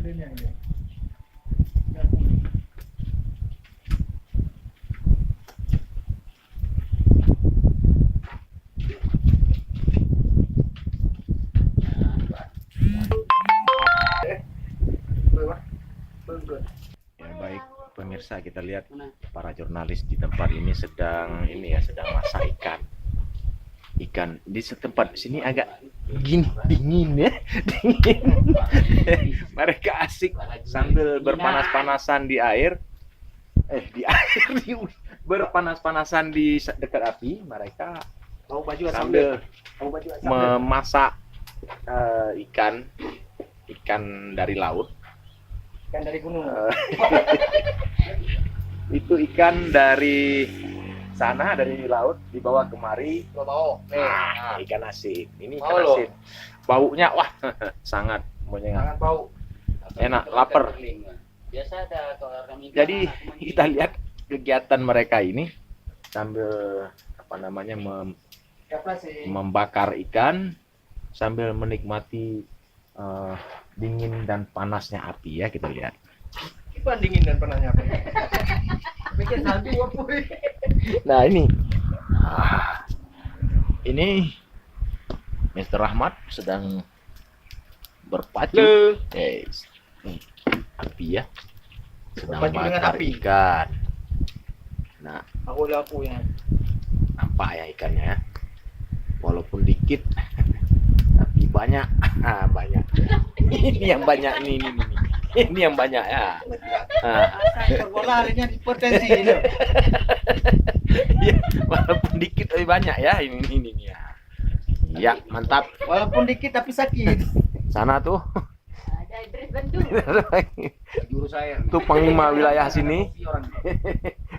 Ya, baik pemirsa, kita lihat para jurnalis di tempat ini sedang masak ikan di setempat sini agak dingin ya. Dingin. Mereka asik sambil berpanas-panasan di air berpanas-panasan di dekat api. Mereka sambil memasak ikan dari laut. Ikan dari gunung. Itu ikan dari sana, dari laut dibawa kemari. Ikan asin. Ini ikan asin. Baunya wah sangat menyengat. Bau. Enak, lapar. Biasa ada kalau kami. Jadi kita lihat kegiatan mereka ini sambil membakar ikan sambil menikmati dingin dan panasnya api ya, kita lihat. Ikan dingin dan panasnya api. Bikin salju apa? Nah ini Mr. Rahmat sedang berpacu. Api ya. Sedang Berpacu dengan bakar api. ikan. Nah, Aku ya. nampak ya ikannya ya. Walaupun dikit tapi banyak. Banyak. Ini yang banyak nih. Ini yang banyak ya. Bola harinya potensi ini. Ya, walaupun dikit tapi banyak ya ini ya. Ya, mantap. Walaupun dikit tapi sakit. Sana tuh. Ada Idris Bandung. Juru saya. Itu panglima wilayah sini.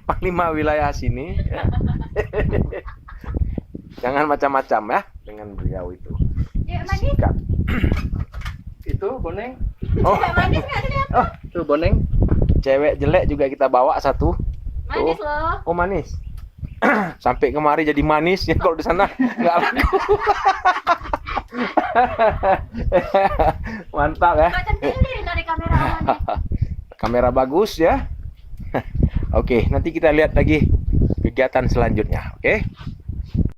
Panglima wilayah sini. Jangan macam-macam ya dengan beliau itu. Ya, manis. Sikap. Itu boneng. Tidak manis nggak kelihatan. Oh, Itu boneng. cewek jelek juga kita bawa satu. Manis loh. Oh, manis. Sampai kemari jadi manis ya, kalau di sana nggak laku. Mantap ya. Kok centilin dari kamera aman. Kamera bagus ya. Oke, nanti kita lihat lagi kegiatan selanjutnya. Oke.